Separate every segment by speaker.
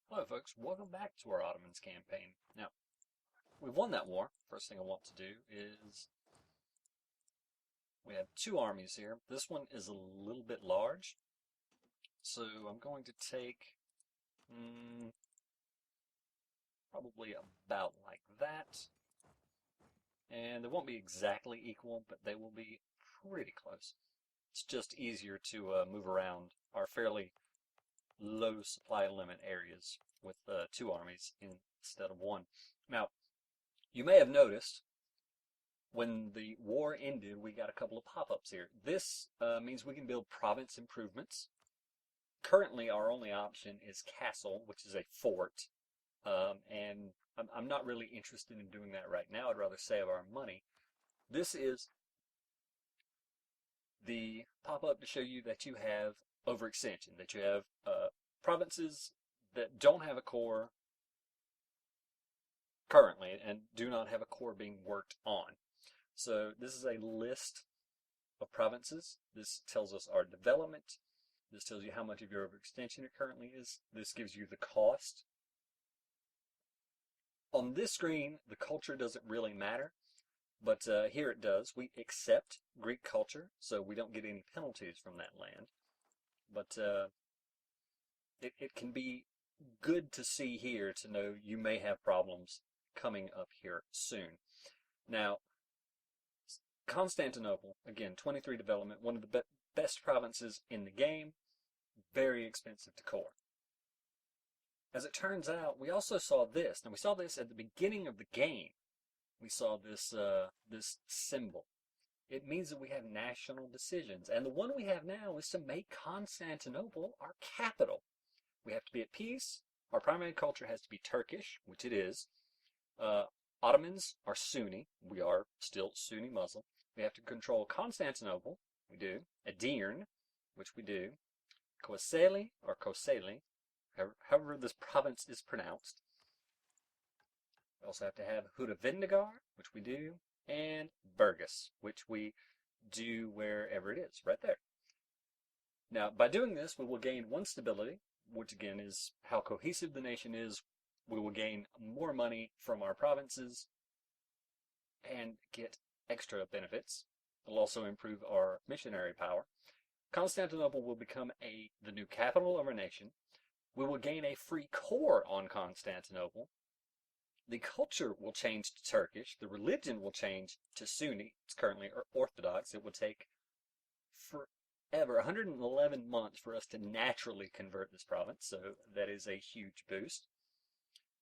Speaker 1: Hello folks, welcome back to our Ottomans campaign. Now, we've won that war. First thing I want to do is, we have two armies here. This one is a little bit large, so I'm going to take probably about like that. And they won't be exactly equal, but they will be pretty close. It's just easier to move around our fairly low supply limit areas with two armies instead of one. Now, you may have noticed when the war ended, we got a couple of pop-ups here. This means we can build province improvements. Currently, our only option is castle, which is a fort, and I'm not really interested in doing that right now. I'd rather save our money. This is the pop-up to show you that you have overextension, that you have provinces that don't have a core currently and do not have a core being worked on. So this is a list of provinces. This tells us our development. This tells you how much of your overextension it currently is. This gives you the cost. On this screen, the culture doesn't really matter, but here it does. We accept Greek culture, so we don't get any penalties from that land. But it can be good to see here to know you may have problems coming up here soon. Now, Constantinople, again, 23 development, one of the best provinces in the game, very expensive to core. As it turns out, we also saw this. Now, we saw this at the beginning of the game. We saw this, this symbol. It means that we have national decisions. And the one we have now is to make Constantinople our capital. We have to be at peace. Our primary culture has to be Turkish, which it is. Ottomans are Sunni. We are still Sunni Muslim. We have to control Constantinople. We do. Edirne, which we do. Koseli, or Koseli, however this province is pronounced. We also have to have Hudavendigar, which we do, and Burgas, which we do wherever it is, right there. Now, by doing this, we will gain one stability, which again is how cohesive the nation is. We will gain more money from our provinces and get extra benefits. It'll also improve our missionary power. Constantinople will become the new capital of our nation. We will gain a free core on Constantinople. The culture will change to Turkish. The religion will change to Sunni. It's currently Orthodox. It will take forever, 111 months for us to naturally convert this province, so that is a huge boost.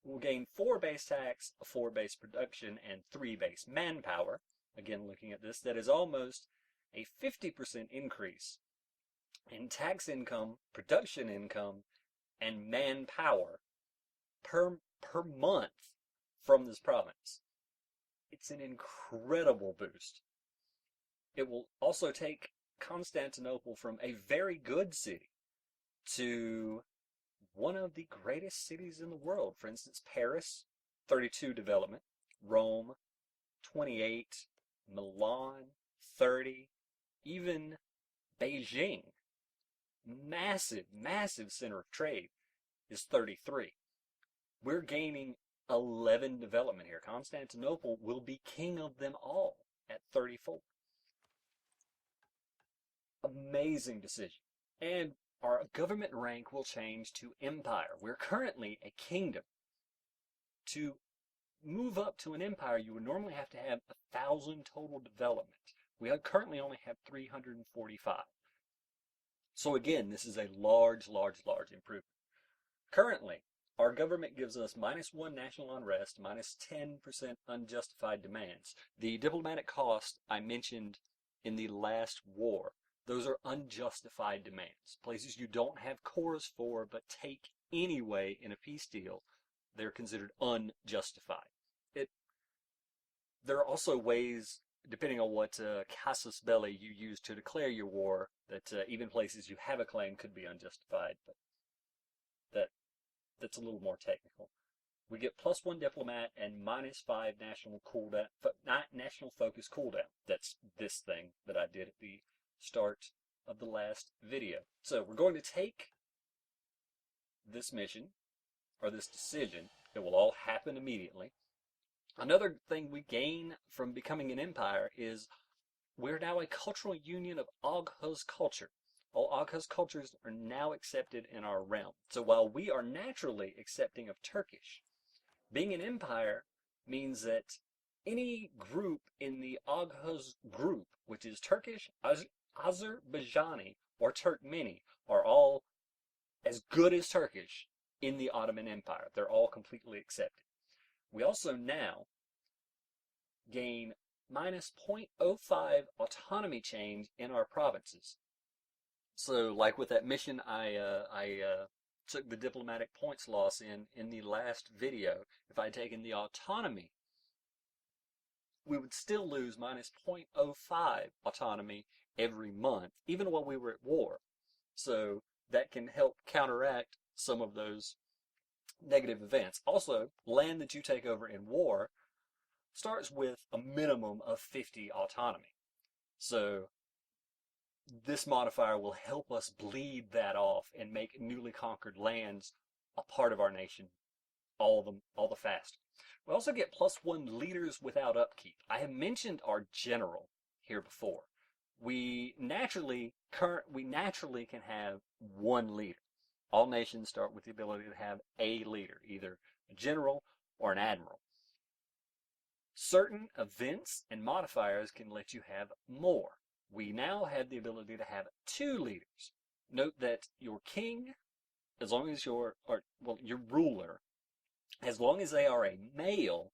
Speaker 1: We'll gain 4 base tax, 4 base production, and 3 base manpower. Again, looking at this, that is almost a 50% increase in tax income, production income, and manpower per month from this province. It's an incredible boost. It will also take Constantinople from a very good city to one of the greatest cities in the world. For instance, Paris, 32 development, Rome, 28, Milan, 30, even Beijing, massive, massive center of trade, is 33. We're gaining 11 development here. Constantinople will be king of them all at 34. Amazing decision. And our government rank will change to empire. We're currently a kingdom. To move up to an empire, you would normally have to have 1,000 total development. We currently only have 345. So again, this is a large, large, large improvement. Currently, our government gives us -1 national unrest, -10% unjustified demands. The diplomatic cost I mentioned in the last war, those are unjustified demands. Places you don't have cores for but take anyway in a peace deal, they're considered unjustified. There are also ways, depending on what casus belli you use to declare your war, that even places you have a claim could be unjustified, but that's a little more technical. We get +1 diplomat and -5 national cooldown, national focus cooldown. That's this thing that I did at the start of the last video. So we're going to take this mission or this decision. It will all happen immediately. Another thing we gain from becoming an empire is we're now a cultural union of Oghuz culture. All Oghuz cultures are now accepted in our realm. So while we are naturally accepting of Turkish, being an empire means that any group in the Oghuz group, which is Turkish, Azerbaijani, or Turkmeni, are all as good as Turkish in the Ottoman Empire. They're all completely accepted. We also now gain minus 0.05 autonomy change in our provinces. So, like with that mission I took the diplomatic points loss in the last video, if I had taken the autonomy, we would still lose minus 0.05 autonomy every month, even while we were at war. So that can help counteract some of those negative events. Also, land that you take over in war starts with a minimum of 50 autonomy. So this modifier will help us bleed that off and make newly conquered lands a part of our nation all the faster. We also get +1 leaders without upkeep. I have mentioned our general here before. We naturally can have one leader. All nations start with the ability to have a leader, either a general or an admiral. Certain events and modifiers can let you have more. We now have the ability to have 2 leaders. Note that your king, as long as your ruler, as long as they are a male,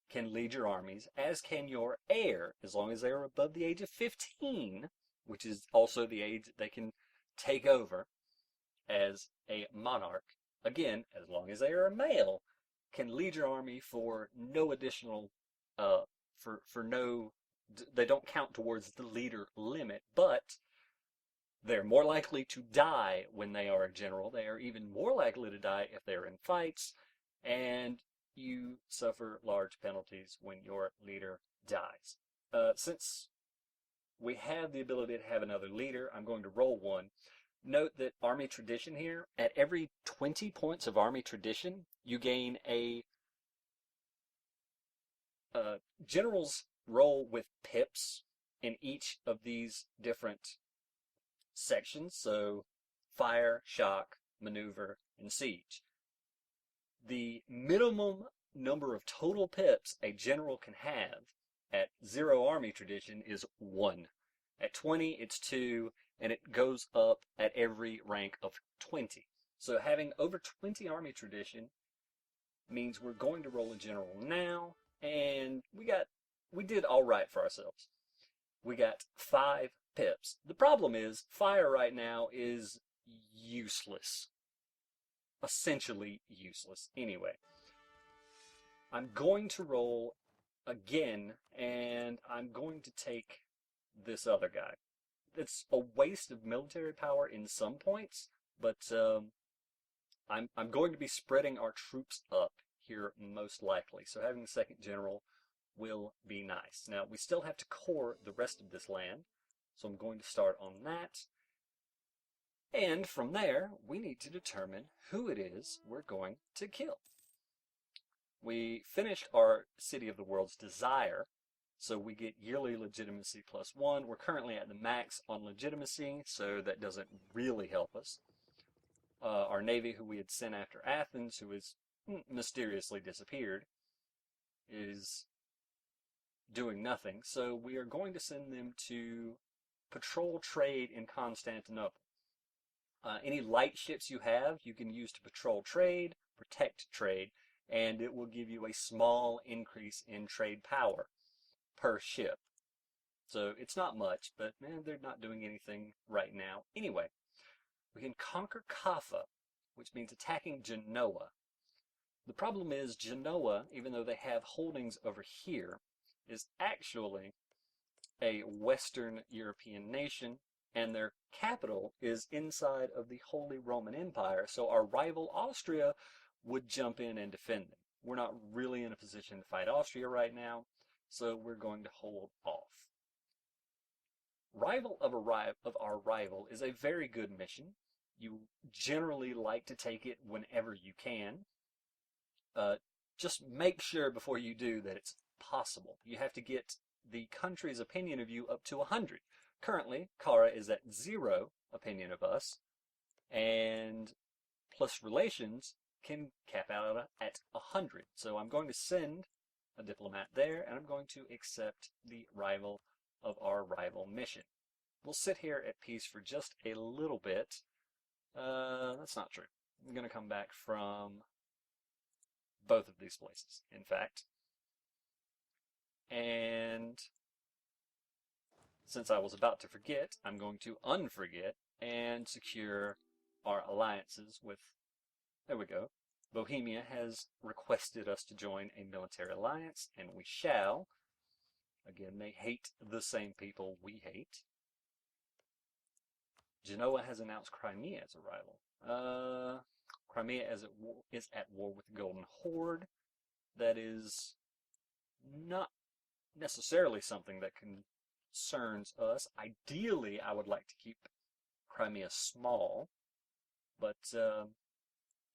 Speaker 1: can lead your armies, as can your heir, as long as they are above the age of 15, which is also the age that they can take over as a monarch. Again, as long as they are a male, can lead your army for no additional, they don't count towards the leader limit, but they're more likely to die when they are a general. They are even more likely to die if they're in fights, and you suffer large penalties when your leader dies. Since we have the ability to have another leader, I'm going to roll one. Note that army tradition here, at every 20 points of army tradition, you gain a general's roll with pips in each of these different sections, so fire, shock, maneuver, and siege. The minimum number of total pips a general can have at 0 army tradition is 1. At 20, it's 2, and it goes up at every rank of 20. So having over 20 army tradition means we're going to roll a general now, and we did all right for ourselves. We got 5 pips. The problem is fire right now is useless. Essentially useless. Anyway, I'm going to roll again, and I'm going to take this other guy. It's a waste of military power in some points, but I'm going to be spreading our troops up here most likely. So having the second general will be nice. Now, we still have to core the rest of this land, so I'm going to start on that. And from there, we need to determine who it is we're going to kill. We finished our City of the World's Desire, so we get yearly legitimacy +1. We're currently at the max on legitimacy, so that doesn't really help us. Our navy, who we had sent after Athens, who has mysteriously disappeared, is doing nothing, so we are going to send them to patrol trade in Constantinople. Any light ships you have, you can use to patrol trade, protect trade, and it will give you a small increase in trade power per ship. So it's not much, but they're not doing anything right now. Anyway, we can conquer Kaffa, which means attacking Genoa. The problem is Genoa, even though they have holdings over here, is actually a Western European nation, and their capital is inside of the Holy Roman Empire, so our rival Austria would jump in and defend them. We're not really in a position to fight Austria right now, so we're going to hold off. Rival of our rival is a very good mission. You generally like to take it whenever you can. just make sure before you do that it's possible. You have to get the country's opinion of you up to 100. Currently, Kara is at 0 opinion of us, and plus relations can cap out at 100. So I'm going to send a diplomat there, and I'm going to accept the rival of our rival mission. We'll sit here at peace for just a little bit. That's not true. I'm going to come back from both of these places, in fact. And since I was about to forget, I'm going to unforget and secure our alliances with, there we go. Bohemia has requested us to join a military alliance, and we shall. Again, they hate the same people we hate. Genoa has announced Crimea as a rival. Crimea is at war with the Golden Horde. That is not necessarily something that concerns us. Ideally, I would like to keep Crimea small, but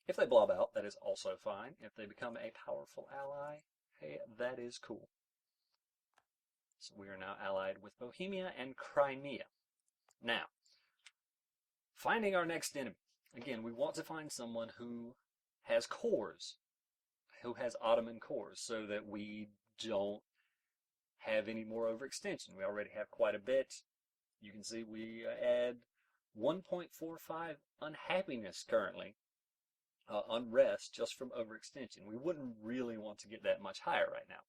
Speaker 1: if they blob out, that is also fine. If they become a powerful ally, hey, that is cool. So we are now allied with Bohemia and Crimea. Now, finding our next enemy. Again, we want to find someone who has cores, who has Ottoman cores, so that we don't have any more overextension. We already have quite a bit. You can see we add 1.45 unhappiness currently, unrest, just from overextension. We wouldn't really want to get that much higher right now.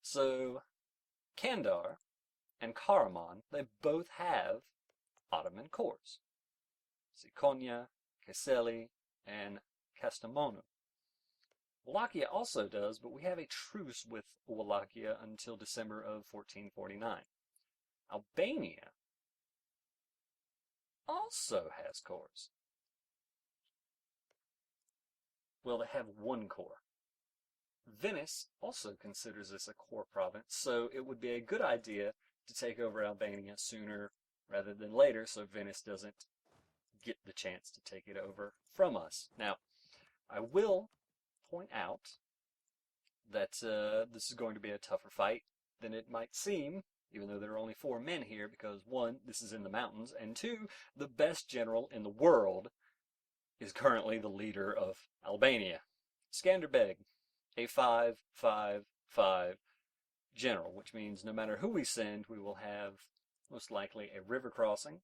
Speaker 1: So, Kandar and Karaman, they both have Ottoman cores. See, Konya, Kayseri, and Kastamonu. Wallachia also does, but we have a truce with Wallachia until December of 1449. Albania also has cores. Well, they have one core. Venice also considers this a core province, so it would be a good idea to take over Albania sooner rather than later, so Venice doesn't get the chance to take it over from us. Now, I will point out that this is going to be a tougher fight than it might seem, even though there are only 4 men here, because 1, this is in the mountains, and 2, the best general in the world is currently the leader of Albania. Skanderbeg, a 5/5/5 general, which means no matter who we send, we will have most likely a river crossing.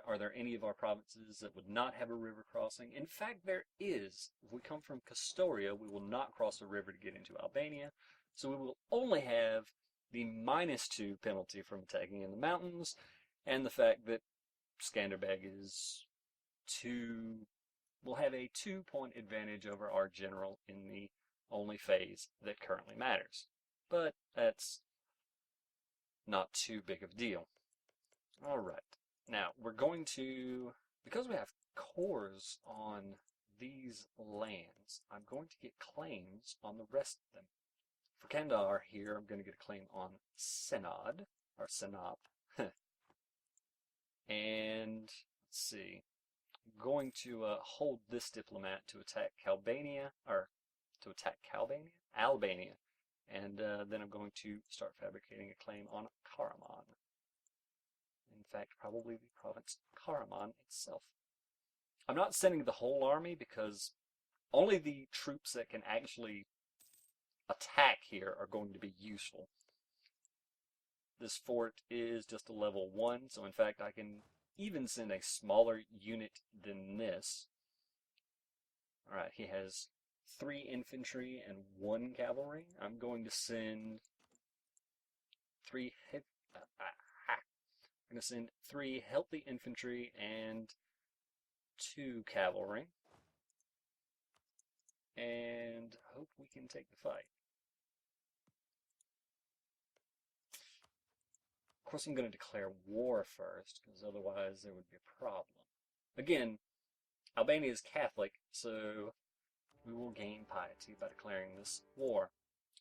Speaker 1: Are there any of our provinces that would not have a river crossing? In fact, there is. If we come from Kastoria, we will not cross a river to get into Albania, so we will only have the -2 penalty from attacking in the mountains, and the fact that Skanderbeg is will have a 2-point advantage over our general in the only phase that currently matters. But that's not too big of a deal. All right. Now, we're going to, because we have cores on these lands, I'm going to get claims on the rest of them. For Kandar here, I'm going to get a claim on Senad, or Senap. And, let's see, I'm going to hold this diplomat to attack Albania, and then I'm going to start fabricating a claim on Karaman. In fact, probably the province Karaman itself. I'm not sending the whole army because only the troops that can actually attack here are going to be useful. This fort is just a level 1, so in fact I can even send a smaller unit than this. Alright, he has 3 infantry and 1 cavalry. I'm going to send 3 I'm going to send 3 healthy infantry and 2 cavalry. And hope we can take the fight. Of course, I'm going to declare war first, because otherwise there would be a problem. Again, Albania is Catholic, so we will gain piety by declaring this war.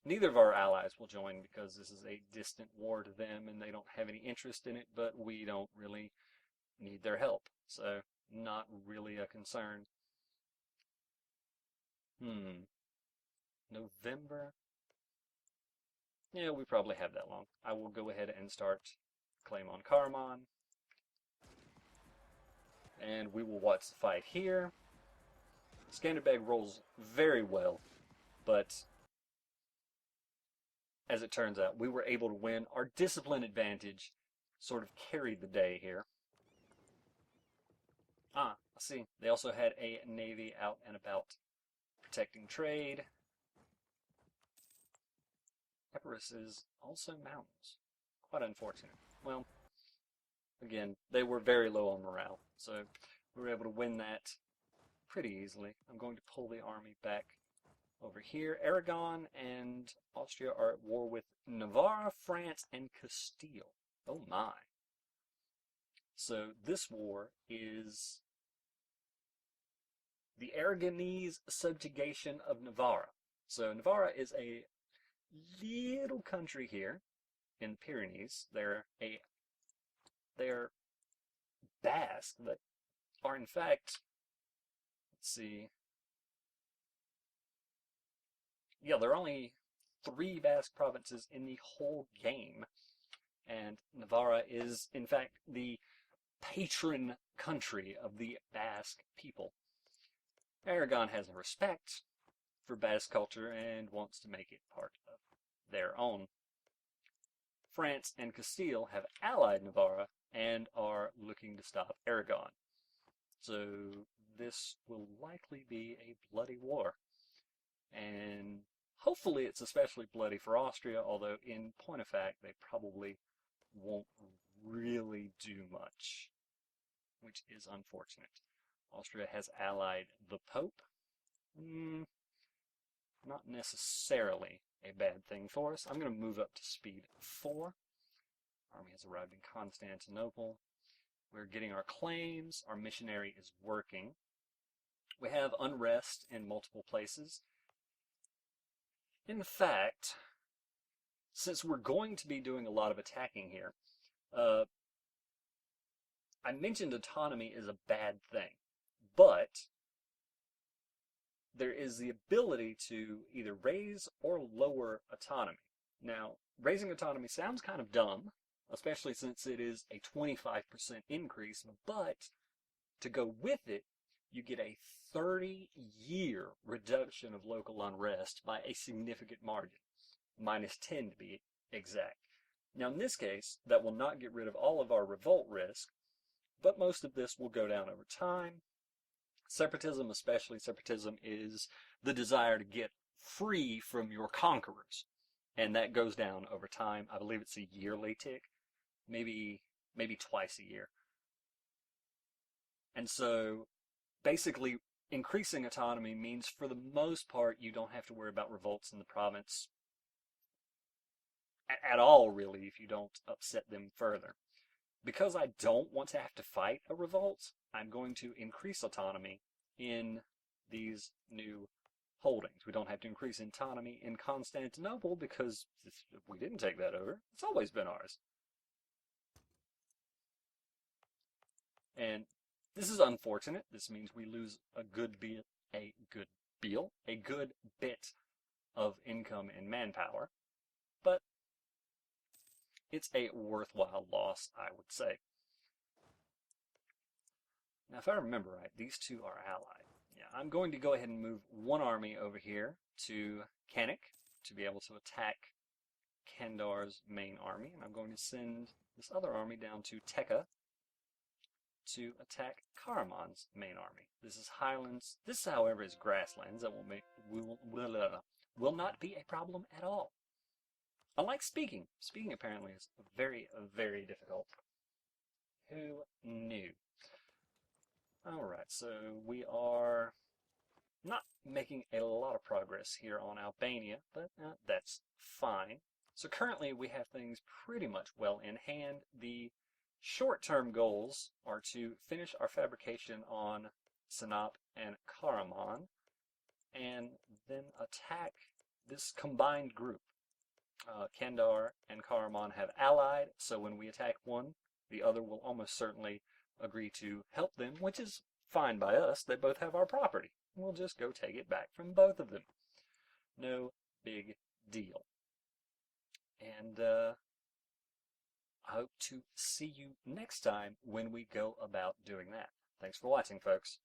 Speaker 1: Neither of our allies will join because this is a distant war to them and they don't have any interest in it, but we don't really need their help. So, not really a concern. November? Yeah, we probably have that long. I will go ahead and start claim on Karaman. And we will watch the fight here. Skanderbeg rolls very well, but as it turns out, we were able to win. Our discipline advantage sort of carried the day here. I see. They also had a navy out and about protecting trade. Epirus is also mountains. Quite unfortunate. Well, again, they were very low on morale, so we were able to win that pretty easily. I'm going to pull the army back over here. Aragon and Austria are at war with Navarre, France, and Castile. Oh my. So this war is the Aragonese subjugation of Navarre. So Navarre is a little country here in the Pyrenees. They're Basque that are in fact, let's see, yeah, there are only 3 Basque provinces in the whole game, and Navarra is in fact the patron country of the Basque people. Aragon has a respect for Basque culture and wants to make it part of their own. France and Castile have allied Navarra and are looking to stop Aragon. So this will likely be a bloody war. And hopefully it's especially bloody for Austria, although in point of fact they probably won't really do much, which is unfortunate. Austria has allied the Pope. Not necessarily a bad thing for us. I'm going to move up to speed 4. Army has arrived in Constantinople. We're getting our claims. Our missionary is working. We have unrest in multiple places. In fact, since we're going to be doing a lot of attacking here, I mentioned autonomy is a bad thing, but there is the ability to either raise or lower autonomy. Now, raising autonomy sounds kind of dumb, especially since it is a 25% increase, but to go with it, you get a 30-year reduction of local unrest by a significant margin, -10 to be exact. Now, in this case, that will not get rid of all of our revolt risk, but most of this will go down over time. Separatism, especially separatism, is the desire to get free from your conquerors, and that goes down over time. I believe it's a yearly tick, maybe twice a year. And so basically increasing autonomy means for the most part you don't have to worry about revolts in the province at all, really, if you don't upset them further. Because I don't want to have to fight a revolt, I'm going to increase autonomy in these new holdings. We don't have to increase autonomy in Constantinople because we didn't take that over. It's always been ours. And this is unfortunate. This means we lose a good bit of income and manpower. But it's a worthwhile loss, I would say. Now, if I remember right, these two are allied. Yeah, I'm going to go ahead and move one army over here to Kanik to be able to attack Kandar's main army. And I'm going to send this other army down to Tekka to attack Karaman's main army. This is highlands. This, however, is grasslands. That will not be a problem at all. Unlike speaking. Speaking apparently is very, very difficult. Who knew? Alright, so we are not making a lot of progress here on Albania, but that's fine. So currently we have things pretty much well in hand. The short-term goals are to finish our fabrication on Sinop and Karaman, and then attack this combined group. Kandar and Karaman have allied, so when we attack one, the other will almost certainly agree to help them, which is fine by us. They both have our property. We'll just go take it back from both of them. No big deal. And I hope to see you next time when we go about doing that. Thanks for watching, folks.